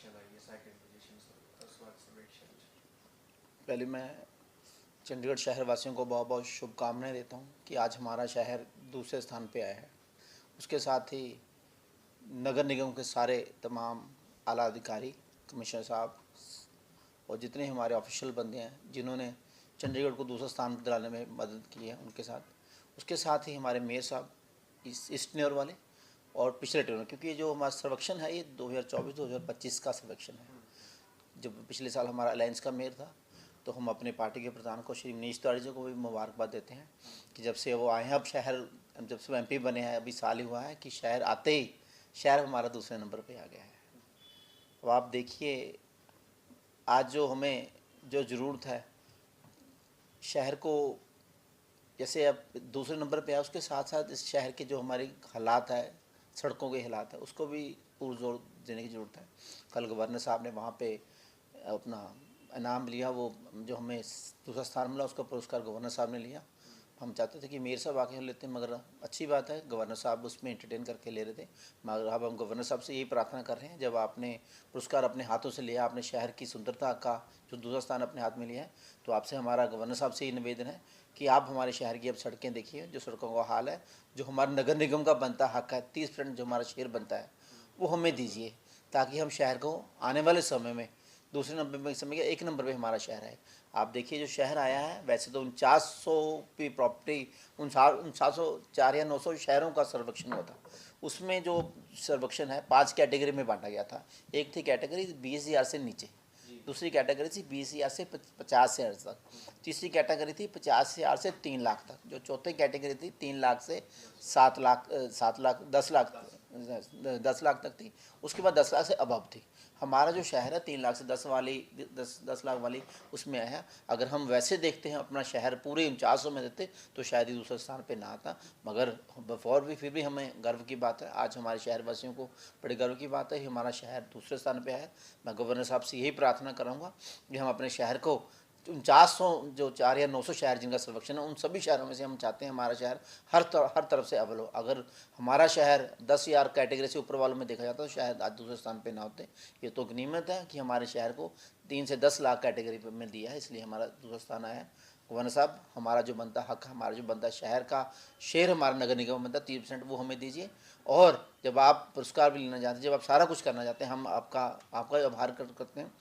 Position आई है, second position स्वच्छ सर्वेक्षण। पहले मैं चंडीगढ़ शहर वासियों को बहुत बहुत शुभकामनाएं देता हूं कि आज हमारा शहर दूसरे स्थान पे आया है। उसके साथ ही नगर निगम के सारे तमाम आला अधिकारी, कमिश्नर साहब और जितने हमारे ऑफिशियल बंदे हैं जिन्होंने चंडीगढ़ को दूसरा स्थान पर दिलाने में मदद की है, उनके साथ उसके साथ ही हमारे मेयर साहब इस टेन्योर वाले और पिछले टेन्योर, क्योंकि ये जो हमारा सर्वेक्षण है ये 2024-2025 का सर्वेक्षण है। जब पिछले साल हमारा अलायंस का मेयर था तो हम अपने पार्टी के प्रधान को श्री मनीष तिवारी जी को भी मुबारकबाद देते हैं कि जब से वो आए हैं, अब शहर जब से MP बने हैं, अभी साल ही हुआ है कि शहर आते ही शहर हमारा दूसरे नंबर पे आ गया है। अब आप देखिए आज जो हमें जो ज़रूरत है शहर को, जैसे अब दूसरे नंबर पे आया, उसके साथ साथ इस शहर के जो हमारे हालात है, सड़कों के हालात है, उसको भी पूरा जोर देने की ज़रूरत है। कल गवर्नर साहब ने वहाँ पे अपना इनाम लिया, वो जो हमें दूसरा स्थान मिला उसका पुरस्कार गवर्नर साहब ने लिया। हम चाहते थे कि मेयर साहब आके लेते, मगर अच्छी बात है गवर्नर साहब उसमें एंटरटेन करके ले रहे थे। मगर अब हम गवर्नर साहब से यही प्रार्थना कर रहे हैं, जब आपने पुरस्कार अपने हाथों से लिया, आपने शहर की सुंदरता का जो दूसरा स्थान अपने हाथ में लिया है, तो आपसे हमारा गवर्नर साहब से ये निवेदन है कि आप हमारे शहर की अब सड़कें देखिए, जो सड़कों का हाल है, जो हमारे नगर निगम का बनता हक है, 30% जो हमारा शेयर बनता है वो हमें दीजिए, ताकि हम शहर को आने वाले समय में दूसरे नंबर में समय के 1 नंबर पे हमारा शहर है। आप देखिए जो शहर आया है, वैसे तो 4900 की प्रॉपर्टी, 704 या 900 शहरों का सर्वेक्षण हुआ था। उसमें जो सर्वेक्षण है 5 कैटेगरी में बांटा गया था। एक थी कैटेगरी 20,000 से नीचे, दूसरी कैटेगरी थी 20,000 से 50,000 तक, तीसरी कैटेगरी थी 50,000 से 3 लाख तक, जो चौथी कैटेगरी थी 3 लाख से 7 लाख 7 लाख 10 लाख तक थी। उसके बाद 10 लाख से अबव थी। हमारा जो शहर है 3 लाख से 10 लाख वाली उसमें आया। अगर हम वैसे देखते हैं अपना शहर पूरे 49 में देते तो शायद ही दूसरे स्थान पे ना आता, मगर बिफोर भी फिर भी हमें गर्व की बात है। आज हमारे शहर वासियों को बड़े गर्व की बात है कि हमारा शहर दूसरे स्थान पे है। मैं गवर्नर साहब से यही प्रार्थना करूँगा कि हम अपने शहर को 4900 जो 4 या 900 शहर जिनका सर्वेक्षण है, उन सभी शहरों में से हम चाहते हैं हमारा शहर हर तरफ से अव्वल हो। अगर हमारा शहर 10,000 कैटेगरी से ऊपर वालों में देखा जाता तो शायद आज दूसरे स्थान पे ना होते। ये तो गनीमत है कि हमारे शहर को 3 से 10 लाख कैटेगरी में दिया है, इसलिए हमारा दूसरा स्थान आया है। गवर्नर साहब, हमारा जो बनता हक, हमारा जो बनता शहर का शेयर हमारा नगर निगम बनता 30%, वो हमें दीजिए। और जब आप पुरस्कार भी लेना चाहते हैं, जब आप सारा कुछ करना चाहते हैं, हम आपका आभार करते हैं।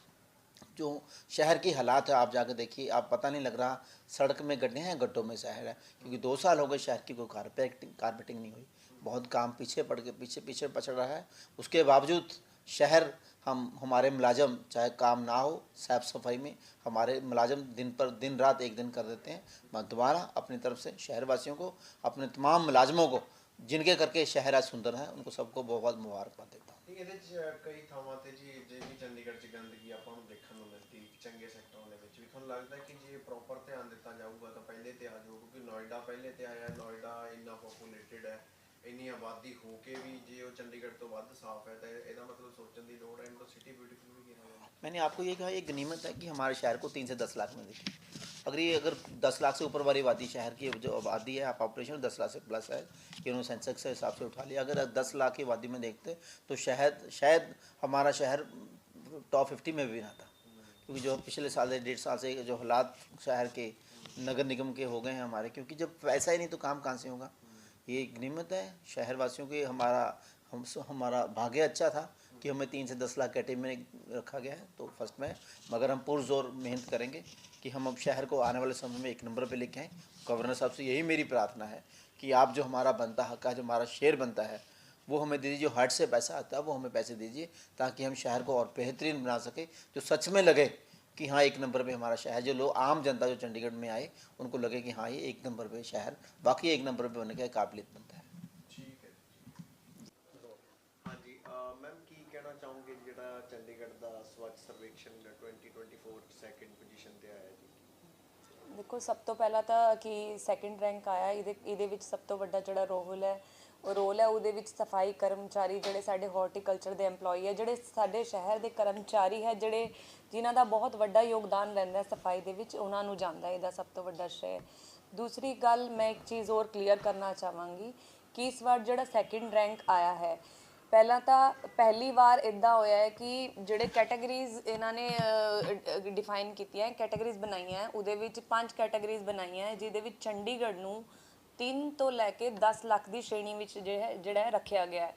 जो शहर की हालात है आप जाकर देखिए, आप पता नहीं लग रहा सड़क में गड्ढे हैं, गड्ढों में शहर है, क्योंकि 2 साल हो गए शहर की कोई कारपेटिंग नहीं हुई। बहुत काम पीछे पड़ के पीछे पछड़ रहा है। उसके बावजूद शहर, हमारे मुलाजम चाहे काम ना हो साफ सफाई में, हमारे मुलाजम दिन रात एक दिन कर देते हैं। मैं दोबारा अपनी तरफ से शहरवासियों को, अपने तमाम मुलाजमों को जिनके करके शहर आज सुंदर है, उनको सबको बहुत बहुत मुबारकबाद देता हूँ। ਇਹਦੇ ਚ ਕਈ ਥਾਵਾਂ ਤੇ ਜੀ ਜੇ ਵੀ ਚੰਡੀਗੜ੍ਹ ਚ ਗੰਦਗੀ ਆਪਾਂ ਨੂੰ ਦੇਖਣ ਨੂੰ ਮਿਲਦੀ ਚੰਗੇ ਸੈਕਟਰਾਂ ਦੇ ਵਿੱਚ ਵੀ, ਤੁਹਾਨੂੰ ਲੱਗਦਾ ਕਿ ਜੇ ਪ੍ਰੋਪਰ ਧਿਆਨ ਦਿੱਤਾ ਜਾਊਗਾ ਤਾਂ ਪਹਿਲੇ ਤੇ ਆ ਜਾਊ? ਕਿਉਂਕਿ ਨੋਇਡਾ ਪਹਿਲੇ ਤੇ ਆਇਆ, ਨੋਇਡਾ ਇੰਨਾ ਪੋਪੂਲੇਟਿਡ ਹੈ, ਇੰਨੀ ਆਬਾਦੀ ਹੋ ਕੇ भी ਜੇ ਉਹ ਚੰਡੀਗੜ੍ਹ ਤੋਂ ਵੱਧ ਸਾਫ਼ ਹੈ ਤਾਂ ਇਹਦਾ ਮਤਲਬ ਸੋਚਣ ਦੀ ਲੋੜ ਹੈ, ਇਹਨੂੰ ਤਾਂ ਸਿਟੀ ਬਿਊटीफुल भी किया जाए। मैंने आपको ये कहा, ये गनीमत है कि हमारे शहर को 3 से 10 लाख में देखिए। अगर 10 लाख से ऊपर वाली आबादी, शहर की जो आबादी है पॉपुलेशन 10 लाख से प्लस है, कि उन्होंने सेंसेक्स के हिसाब से उठा लिया। अगर 10 लाख की आबादी में देखते तो शायद हमारा शहर टॉप 50 में भी ना था, क्योंकि जो पिछले साल 1.5 साल से जो हालात शहर के नगर निगम के हो गए हैं हमारे, क्योंकि जब पैसा ही नहीं तो काम कहाँ से होगा। ये गनीमत है शहर वासियों की। हमारा भाग्य अच्छा था कि हमें 3 से 10 लाख कैटेगरी में रखा गया है, तो फर्स्ट में, मगर हम पुरजोर मेहनत करेंगे कि हम अब शहर को आने वाले समय में 1 नंबर पे लेके आएँ। गवर्नर साहब से यही मेरी प्रार्थना है कि आप जो हमारा बनता हक है, जो हमारा शेयर बनता है, वो हमें दे दीजिए। जो हार्ट से पैसा आता है वो हमें पैसे दीजिए, ताकि हम शहर को और बेहतरीन बना सके, जो सच में लगे कि हाँ 1 नंबर पे हमारा शहर, जो लोग आम जनता जो चंडीगढ़ में आए उनको लगे कि हाँ ये 1 नंबर पे शहर बाकी 1 नंबर पे बनने के काबिलियत बनता है। ठीक है हाँ जी मैम की कहना चाहूँगे ਜਿਹੜਾ ਚੰਡੀਗੜ੍ਹ ਦਾ ਸਵੱਛ ਸਰਵੇਖਣ 2024 ਸੈਕਿੰਡ ਪੋਜੀਸ਼ਨ ਤੇ ਆਇਆ ਜੀ? देखो सब तो पहला तो कि सैकेंड रैंक आया ਇਹਦੇ ਵਿੱਚ ਸਭ ਤੋਂ ਵੱਡਾ ਜਿਹੜਾ ਰੋਲ ਹੈ ਉਹਦੇ ਵਿੱਚ ਸਫਾਈ ਕਰਮਚਾਰੀ ਜਿਹੜੇ ਸਾਡੇ ਹਾਰਟੀਕਲਚਰ ਦੇ EMPLOYE ਹੈ, ਜਿਹੜੇ ਸਾਡੇ ਸ਼ਹਿਰ ਦੇ ਕਰਮਚਾਰੀ ਹੈ, ਜਿਹੜੇ ਜਿਨ੍ਹਾਂ ਦਾ ਬਹੁਤ ਵੱਡਾ ਯੋਗਦਾਨ ਰਹਿੰਦਾ ਸਫਾਈ ਦੇ ਵਿੱਚ, ਉਹਨਾਂ ਨੂੰ ਜਾਂਦਾ ਇਹਦਾ ਸਭ ਤੋਂ ਵੱਡਾ ਸ਼੍ਰੇਅ। दूसरी गल मैं एक चीज़ और क्लीयर करना चाहवांगी कि इस बार ਜਿਹੜਾ सैकेंड रैंक आया है ਪਹਿਲਾਂ ਤਾਂ ਪਹਿਲੀ ਵਾਰ ਇਦਾਂ ਹੋਇਆ ਹੈ ਕਿ ਜਿਹੜੇ ਕੈਟਾਗਰੀਜ਼ ਇਹਨਾਂ ਨੇ ਡਿਫਾਈਨ ਕੀਤੀਆਂ ਕੈਟਾਗਰੀਜ਼ ਬਣਾਈਆਂ ਉਹਦੇ ਵਿੱਚ 5 ਕੈਟਾਗਰੀਜ਼ ਬਣਾਈਆਂ ਹੈ, ਜਿਹਦੇ ਵਿੱਚ ਚੰਡੀਗੜ੍ਹ ਨੂੰ 3 ਤੋਂ ਲੈ ਕੇ 10 ਲੱਖ ਦੀ ਸ਼੍ਰੇਣੀ ਵਿੱਚ ਜਿਹੜਾ ਹੈ ਰੱਖਿਆ ਗਿਆ ਹੈ।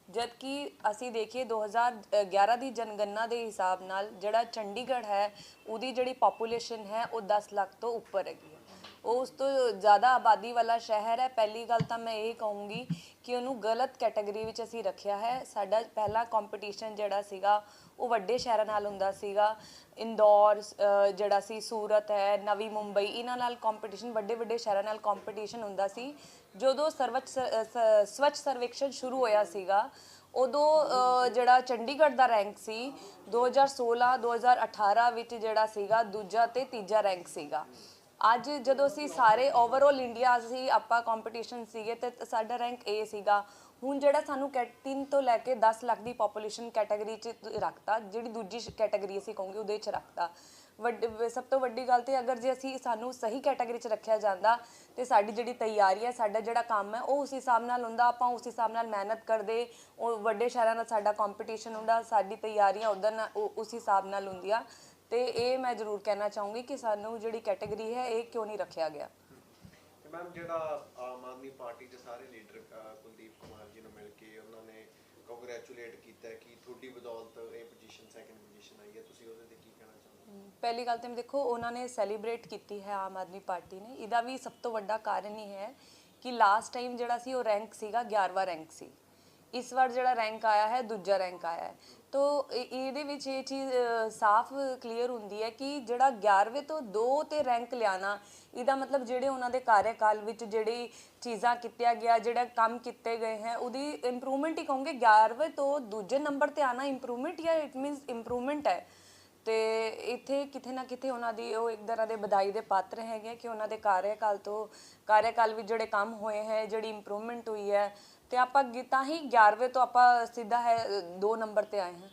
ਜਦ ਕਿ ਅਸੀਂ ਦੇਖੀਏ 2011 ਦੀ ਜਨਗਣਨਾ ਦੇ ਹਿਸਾਬ ਨਾਲ ਜਿਹੜਾ ਚੰਡੀਗੜ੍ਹ ਹੈ ਉਹਦੀ ਜਿਹੜੀ ਪੋਪੂਲੇਸ਼ਨ ਹੈ ਉਹ 10 ਲੱਖ ਤੋਂ ਉੱਪਰ ਹੈਗੀ ਹੈ। ਉਹ ਉਸ ਤੋਂ ਜ਼ਿਆਦਾ ਆਬਾਦੀ ਵਾਲਾ ਸ਼ਹਿਰ ਹੈ। ਪਹਿਲੀ ਗੱਲ ਤਾਂ ਮੈਂ ਇਹ ਕਹੂੰਗੀ ਕਿ ਉਹਨੂੰ ਗਲਤ ਕੈਟਾਗਰੀ ਵਿੱਚ ਅਸੀਂ ਰੱਖਿਆ ਹੈ। ਸਾਡਾ ਪਹਿਲਾ ਕੰਪੀਟੀਸ਼ਨ ਜਿਹੜਾ ਸੀਗਾ ਉਹ ਵੱਡੇ ਸ਼ਹਿਰਾਂ ਨਾਲ ਹੁੰਦਾ ਸੀਗਾ। ਇੰਦੌਰ ਜਿਹੜਾ ਸੀ, ਸੂਰਤ ਹੈ, ਨਵੀਂ ਮੁੰਬਈ, ਇਹਨਾਂ ਨਾਲ ਕੰਪੀਟੀਸ਼ਨ, ਵੱਡੇ ਵੱਡੇ ਸ਼ਹਿਰਾਂ ਨਾਲ ਕੰਪੀਟੀਸ਼ਨ ਹੁੰਦਾ ਸੀ। ਜਦੋਂ ਸਵੱਛ ਸਰਵੇਖਣ ਸ਼ੁਰੂ ਹੋਇਆ ਸੀਗਾ ਉਦੋਂ ਜਿਹੜਾ ਚੰਡੀਗੜ੍ਹ ਦਾ ਰੈਂਕ ਸੀ 2016 2018 ਵਿੱਚ ਜਿਹੜਾ ਸੀਗਾ ਦੂਜਾ ਤੇ ਤੀਜਾ ਰੈਂਕ ਸੀਗਾ। ਅੱਜ ਜਦੋਂ ਅਸੀਂ ਸਾਰੇ ਓਵਰਆਲ ਇੰਡੀਆ ਅਸੀਂ ਆਪਾਂ ਕੰਪੀਟੀਸ਼ਨ ਸੀਗੇ ਤੇ ਸਾਡਾ ਰੈਂਕ A ਸੀਗਾ। ਹੁਣ ਜਿਹੜਾ ਸਾਨੂੰ 3 ਤੋਂ ਲੈ ਕੇ 10 ਲੱਖ ਦੀ ਪੋਪੂਲੇਸ਼ਨ ਕੈਟਾਗਰੀ 'ਚ ਰੱਖਤਾ, ਜਿਹੜੀ ਦੂਜੀ ਕੈਟਾਗਰੀ ਅਸੀਂ ਕਹੋਗੇ ਉਹਦੇ 'ਚ ਰੱਖਤਾ। ਸਭ ਤੋਂ ਵੱਡੀ ਗੱਲ ਤੇ ਅਗਰ ਜੇ ਅਸੀਂ ਸਾਨੂੰ ਸਹੀ ਕੈਟਾਗਰੀ 'ਚ ਰੱਖਿਆ ਜਾਂਦਾ ਤੇ ਸਾਡੀ ਜਿਹੜੀ ਤਿਆਰੀ ਹੈ, ਸਾਡਾ ਜਿਹੜਾ ਕੰਮ ਹੈ ਉਹ ਉਸ ਹਿਸਾਬ ਨਾਲ ਹੁੰਦਾ, ਆਪਾਂ ਉਸ ਹਿਸਾਬ ਨਾਲ ਮਿਹਨਤ ਕਰਦੇ, ਉਹ ਵੱਡੇ ਸ਼ਹਿਰਾਂ ਨਾਲ ਸਾਡਾ ਕੰਪੀਟੀਸ਼ਨ ਹੁੰਦਾ, ਸਾਡੀ ਤਿਆਰੀਆਂ ਉੱਧਰ ਉਸ ਹਿਸਾਬ ਨਾਲ ਹੁੰਦੀਆਂ। ਤੇ ਇਹ ਮੈਂ ਜ਼ਰੂਰ ਕਹਿਣਾ ਚਾਹੂੰਗੀ ਕਿ ਸਾਨੂੰ ਜਿਹੜੀ ਕੈਟਾਗਰੀ ਹੈ ਇਹ ਕਿਉਂ ਨਹੀਂ ਰੱਖਿਆ ਗਿਆ। ਮੈਮ ਜਿਹੜਾ ਆਮ ਆਦਮੀ ਪਾਰਟੀ ਦੇ ਸਾਰੇ ਲੀਡਰ ਕੁਲਦੀਪ ਕੁਮਾਰ ਜੀ ਨੂੰ ਮਿਲ ਕੇ ਉਹਨਾਂ ਨੇ ਕੰਗ੍ਰੈਚੁਲੇਟ ਕੀਤਾ ਕਿ ਤੁਹਾਡੀ ਬਦੌਲਤ ਇਹ ਪੋਜੀਸ਼ਨ ਸੈਕੰਡ ਪੋਜੀਸ਼ਨ ਆਈ ਹੈ, ਤੁਸੀਂ ਉਹਦੇ ਤੇ ਕੀ ਕਹਿਣਾ ਚਾਹੁੰਦੇ? ਪਹਿਲੀ ਗੱਲ ਤਾਂ ਦੇਖੋ ਉਹਨਾਂ ਨੇ ਸੈਲੀਬ੍ਰੇਟ ਕੀਤੀ ਹੈ ਆਮ ਆਦਮੀ ਪਾਰਟੀ ਨੇ। ਇਹਦਾ ਵੀ ਸਭ ਤੋਂ ਵੱਡਾ ਕਾਰਨ ਹੀ ਹੈ ਕਿ ਲਾਸਟ ਟਾਈਮ ਜਿਹੜਾ ਸੀ ਉਹ ਰੈਂਕ ਸੀਗਾ 11ਵਾਂ ਰੈਂਕ ਸੀ। ਇਸ ਵਾਰ ਜਿਹੜਾ ਰੈਂਕ ਆਇਆ ਹੈ ਦੂਜਾ ਰੈਂਕ ਆਇਆ ਹੈ। ਤੋ ਇਹਦੇ ਵਿੱਚ ਇਹ ਚੀਜ਼ ਸਾਫ਼ ਕਲੀਅਰ ਹੁੰਦੀ ਹੈ ਕਿ ਜਿਹੜਾ 11ਵੇਂ ਤੋਂ 2 ਤੇ ਰੈਂਕ ਲਿਆਣਾ, ਇਹਦਾ ਮਤਲਬ ਜਿਹੜੇ ਉਹਨਾਂ ਦੇ ਕਾਰਜਕਾਲ ਵਿੱਚ ਜਿਹੜੀ ਚੀਜ਼ਾਂ ਕੀਤੀਆਂ ਗਿਆ, ਜਿਹੜਾ ਕੰਮ ਕੀਤੇ ਗਏ ਹੈ ਉਹਦੀ ਇੰਪਰੂਵਮੈਂਟ ਹੀ ਕਹੋਗੇ। 11ਵੇਂ ਤੋਂ ਦੂਜੇ ਨੰਬਰ ਤੇ ਆਣਾ ਇੰਪਰੂਵਮੈਂਟ ਜਾਂ ਇਟ ਮੀਨਸ ਇੰਪਰੂਵਮੈਂਟ ਹੈ। ਤੇ ਇੱਥੇ ਕਿਤੇ ਨਾ ਕਿਤੇ ਉਹਨਾਂ ਦੀ ਉਹ ਇੱਕ ਤਰ੍ਹਾਂ ਦੇ ਵਧਾਈ ਦੇ ਪਾਤਰ ਹੈਗੇ ਕਿ ਉਹਨਾਂ ਦੇ ਕਾਰਜਕਾਲ ਵਿੱਚ ਜਿਹੜੇ ਕੰਮ ਹੋਏ ਹੈ, ਜਿਹੜੀ ਇੰਪਰੂਵਮੈਂਟ ਹੋਈ ਹੈ। ਤੇ ਆਪਾਂ ਤਾਂ ਹੀ 11ਵੇਂ ਤੋਂ ਆਪਾਂ ਸਿੱਧਾ ਹੈ 2 ਨੰਬਰ ਤੇ ਆਏ ਹਾਂ।